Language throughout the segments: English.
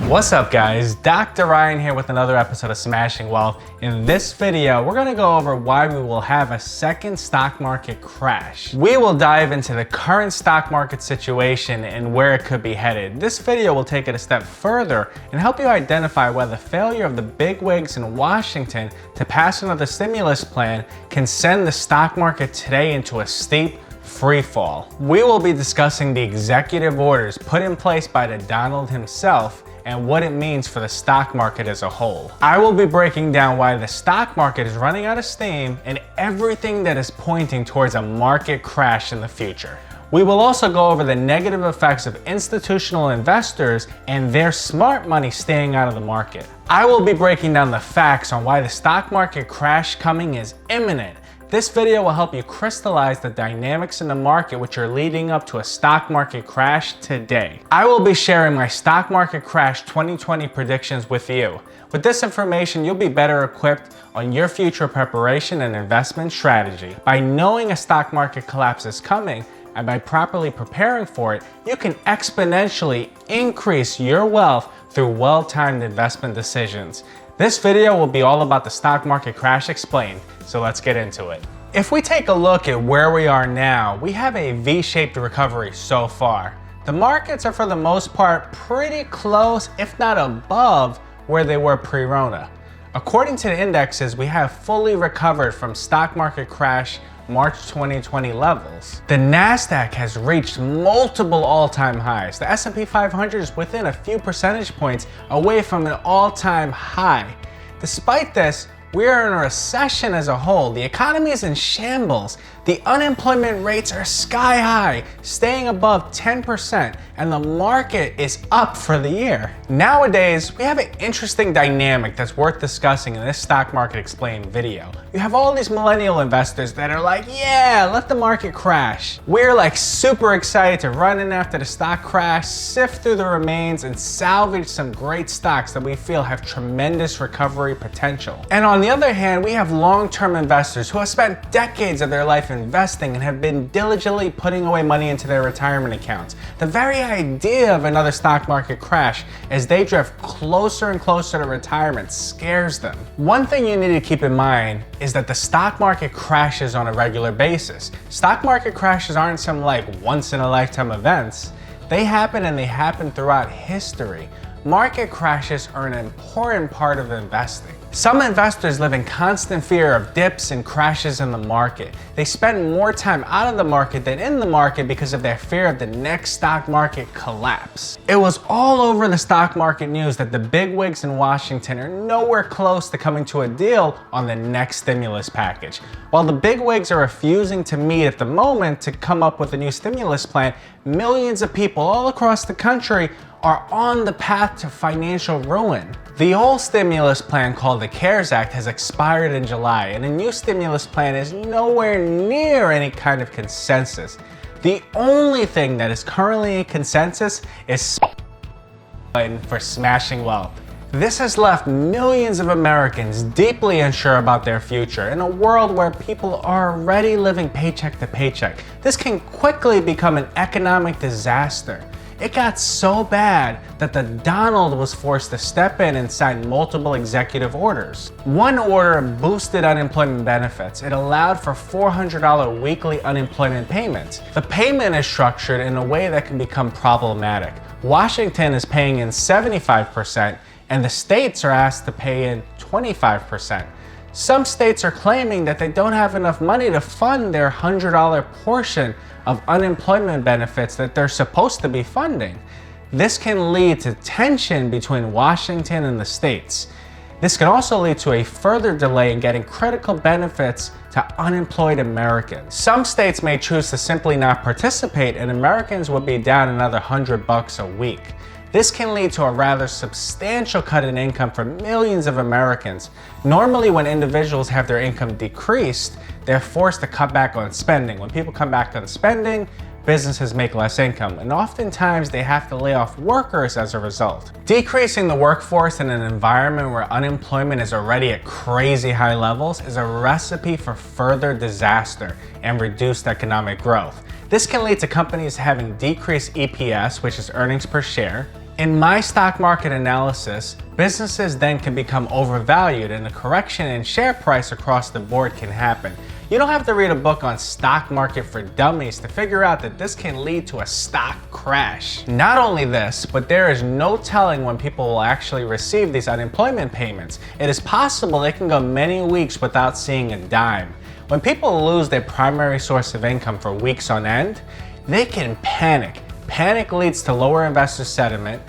What's up guys, Dr. Ryan here with another episode of Smashing Wealth. In this video, we're gonna go over why we will have a second stock market crash. We will dive into the current stock market situation and where it could be headed. This video will take it a step further and help you identify why the failure of the bigwigs in Washington to pass another stimulus plan can send the stock market today into a steep free fall. We will be discussing the executive orders put in place by the Donald himself and what it means for the stock market as a whole. I will be breaking down why the stock market is running out of steam and everything that is pointing towards a market crash in the future. We will also go over the negative effects of institutional investors and their smart money staying out of the market. I will be breaking down the facts on why the stock market crash coming is imminent. This video will help you crystallize the dynamics in the market which are leading up to a stock market crash today. I will be sharing my stock market crash 2020 predictions with you. With this information, you'll be better equipped on your future preparation and investment strategy. By knowing a stock market collapse is coming, and by properly preparing for it, you can exponentially increase your wealth through well-timed investment decisions. This video will be all about the stock market crash explained, so let's get into it. If we take a look at where we are now, we have a V-shaped recovery so far. The markets are for the most part pretty close, if not above, where they were pre-Rona. According to the indexes, we have fully recovered from stock market crash March 2020 levels. The NASDAQ has reached multiple all-time highs. The S&P 500 is within a few percentage points away from an all-time high. Despite this, we are in a recession as a whole. The economy is in shambles. The unemployment rates are sky high, staying above 10%, and the market is up for the year. Nowadays, we have an interesting dynamic that's worth discussing in this Stock Market Explained video. You have all these millennial investors that are like, yeah, let the market crash. We're like super excited to run in after the stock crash, sift through the remains, and salvage some great stocks that we feel have tremendous recovery potential. And on the other hand, we have long-term investors who have spent decades of their life investing and have been diligently putting away money into their retirement accounts. The very idea of another stock market crash as they drift closer and closer to retirement scares them. One thing you need to keep in mind is that the stock market crashes on a regular basis. Stock market crashes aren't some like once-in-a-lifetime events. They happen and they happen throughout history. Market crashes are an important part of investing. Some investors live in constant fear of dips and crashes in the market. They spend more time out of the market than in the market because of their fear of the next stock market collapse. It was all over the stock market news that the bigwigs in Washington are nowhere close to coming to a deal on the next stimulus package. While the bigwigs are refusing to meet at the moment to come up with a new stimulus plan, millions of people all across the country are on the path to financial ruin. The old stimulus plan called the CARES Act has expired in July, and a new stimulus plan is nowhere near any kind of consensus. The only thing that is currently in consensus is button for smashing wealth. This has left millions of Americans deeply unsure about their future. In a world where people are already living paycheck to paycheck, this can quickly become an economic disaster. It got so bad that the Donald was forced to step in and sign multiple executive orders. One order boosted unemployment benefits. It allowed for $400 weekly unemployment payments. The payment is structured in a way that can become problematic. Washington is paying in 75%, and the states are asked to pay in 25%. Some states are claiming that they don't have enough money to fund their $100 portion of unemployment benefits that they're supposed to be funding. This can lead to tension between Washington and the states. This can also lead to a further delay in getting critical benefits to unemployed Americans. Some states may choose to simply not participate, and Americans would be down another $100 a week. This can lead to a rather substantial cut in income for millions of Americans. Normally, when individuals have their income decreased, they're forced to cut back on spending. When people come back on spending, businesses make less income, and oftentimes they have to lay off workers as a result. Decreasing the workforce in an environment where unemployment is already at crazy high levels is a recipe for further disaster and reduced economic growth. This can lead to companies having decreased EPS, which is earnings per share, In my stock market analysis, businesses then can become overvalued and a correction in share price across the board can happen. You don't have to read a book on stock market for dummies to figure out that this can lead to a stock crash. Not only this, but there is no telling when people will actually receive these unemployment payments. It is possible they can go many weeks without seeing a dime. When people lose their primary source of income for weeks on end, they can panic. Panic leads to lower investor sentiment.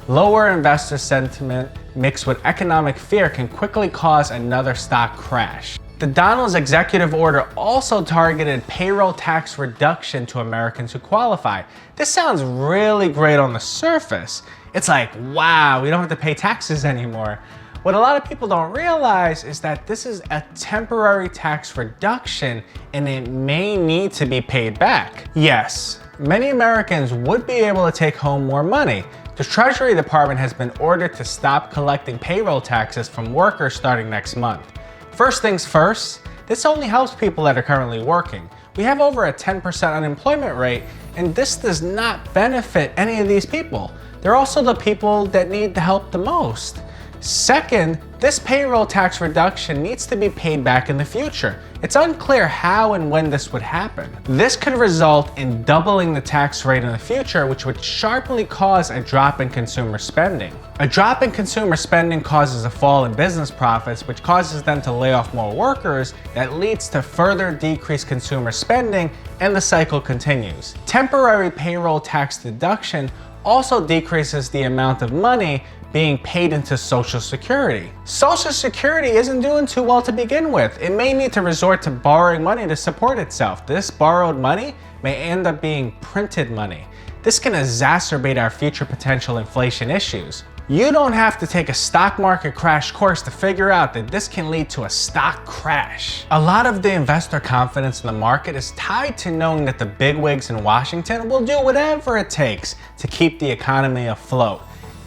Lower investor sentiment mixed with economic fear can quickly cause another stock crash. The Donald's executive order also targeted payroll tax reduction to Americans who qualify. This sounds really great on the surface. It's like, wow, we don't have to pay taxes anymore. What a lot of people don't realize is that this is a temporary tax reduction and it may need to be paid back. Yes, many Americans would be able to take home more money. The Treasury Department has been ordered to stop collecting payroll taxes from workers starting next month. First things first, this only helps people that are currently working. We have over a 10% unemployment rate, and this does not benefit any of these people. They're also the people that need the help the most. Second, this payroll tax reduction needs to be paid back in the future. It's unclear how and when this would happen. This could result in doubling the tax rate in the future, which would sharply cause a drop in consumer spending. A drop in consumer spending causes a fall in business profits, which causes them to lay off more workers. That leads to further decreased consumer spending, and the cycle continues. Temporary payroll tax deduction also decreases the amount of money being paid into Social Security. Social Security isn't doing too well to begin with. It may need to resort to borrowing money to support itself. This borrowed money may end up being printed money. This can exacerbate our future potential inflation issues. You don't have to take a stock market crash course to figure out that this can lead to a stock crash. A lot of the investor confidence in the market is tied to knowing that the bigwigs in Washington will do whatever it takes to keep the economy afloat.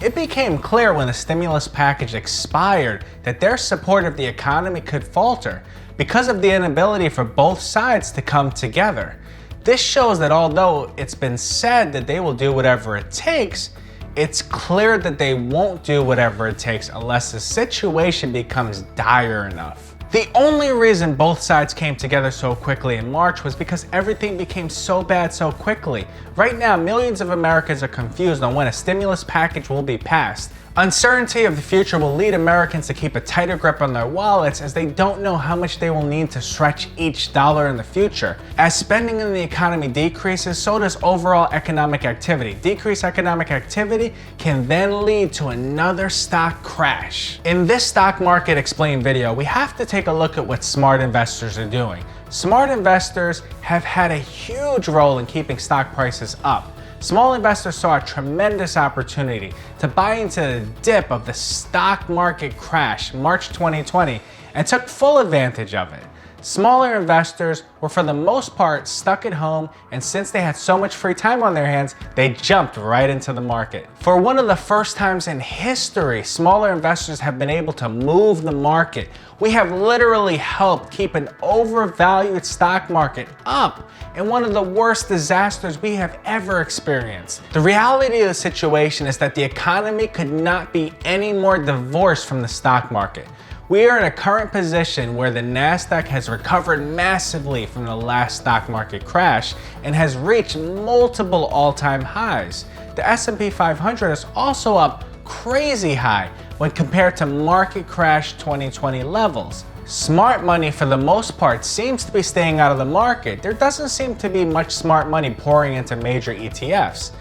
It became clear when the stimulus package expired that their support of the economy could falter because of the inability for both sides to come together. This shows that although it's been said that they will do whatever it takes, it's clear that they won't do whatever it takes unless the situation becomes dire enough. The only reason both sides came together so quickly in March was because everything became so bad so quickly. Right now, millions of Americans are confused on when a stimulus package will be passed. Uncertainty of the future will lead Americans to keep a tighter grip on their wallets as they don't know how much they will need to stretch each dollar in the future. As spending in the economy decreases, so does overall economic activity. Decreased economic activity can then lead to another stock crash. In this Stock Market Explained video, we have to take a look at what smart investors are doing. Smart investors have had a huge role in keeping stock prices up. Small investors saw a tremendous opportunity to buy into the dip of the stock market crash, March 2020, and took full advantage of it. Smaller investors were for the most part stuck at home, and since they had so much free time on their hands, they jumped right into the market. For one of the first times in history, smaller investors have been able to move the market. We have literally helped keep an overvalued stock market up in one of the worst disasters we have ever experienced. The reality of the situation is that the economy could not be any more divorced from the stock market. We are in a current position where the NASDAQ has recovered massively from the last stock market crash and has reached multiple all-time highs. The S&P 500 is also up crazy high when compared to market crash 2020 levels. Smart money for the most part seems to be staying out of the market. There doesn't seem to be much smart money pouring into major ETFs.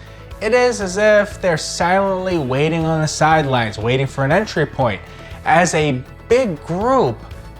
It is as if they're silently waiting on the sidelines, waiting for an entry point. As a big group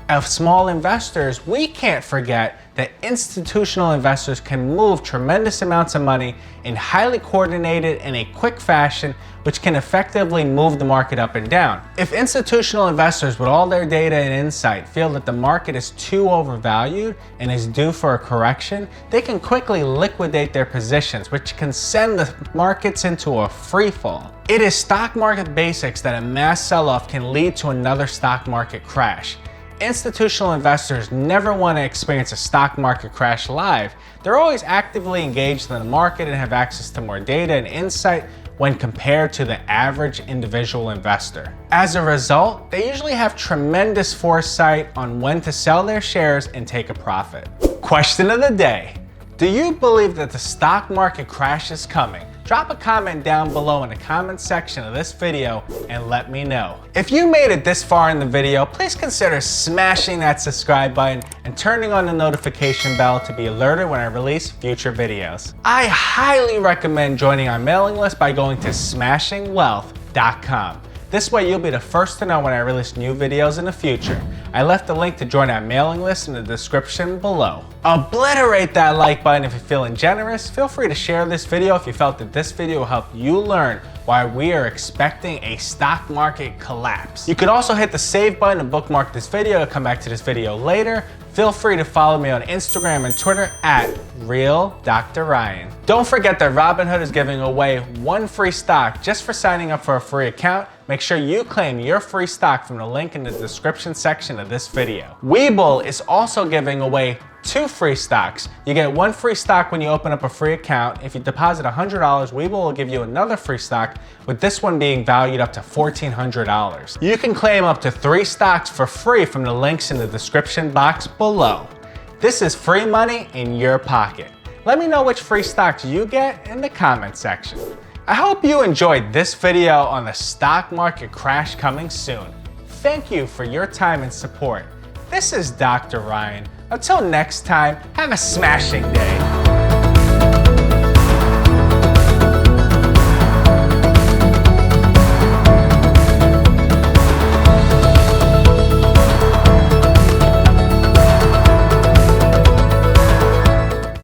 of small investors, we can't forget that institutional investors can move tremendous amounts of money in highly coordinated and a quick fashion, which can effectively move the market up and down. If institutional investors with all their data and insight feel that the market is too overvalued and is due for a correction, they can quickly liquidate their positions, which can send the markets into a free fall. It is stock market basics that a mass sell-off can lead to another stock market crash. Institutional investors never want to experience a stock market crash live. They're always actively engaged in the market and have access to more data and insight, when compared to the average individual investor. As a result, they usually have tremendous foresight on when to sell their shares and take a profit. Question of the day. Do you believe that the stock market crash is coming? Drop a comment down below in the comment section of this video and let me know. If you made it this far in the video, please consider smashing that subscribe button and turning on the notification bell to be alerted when I release future videos. I highly recommend joining our mailing list by going to smashingwealth.com. This way you'll be the first to know when I release new videos in the future. I left the link to join our mailing list in the description below. Obliterate that like button if you're feeling generous. Feel free to share this video if you felt that this video will help you learn why we are expecting a stock market collapse. You could also hit the save button and bookmark this video to come back to this video later. Feel free to follow me on Instagram and Twitter at RealDrRyan. Don't forget that Robinhood is giving away 1 free stock just for signing up for a free account. Make sure you claim your free stock from the link in the description section of this video. Webull is also giving away 2 free stocks. You get 1 free stock when you open up a free account. If you deposit $100, Webull will give you another free stock, with this one being valued up to $1,400. You can claim up to 3 stocks for free from the links in the description box below. This is free money in your pocket. Let me know which free stocks you get in the comment section. I hope you enjoyed this video on the stock market crash coming soon. Thank you for your time and support. This is Dr. Ryan. Until next time, have a smashing day.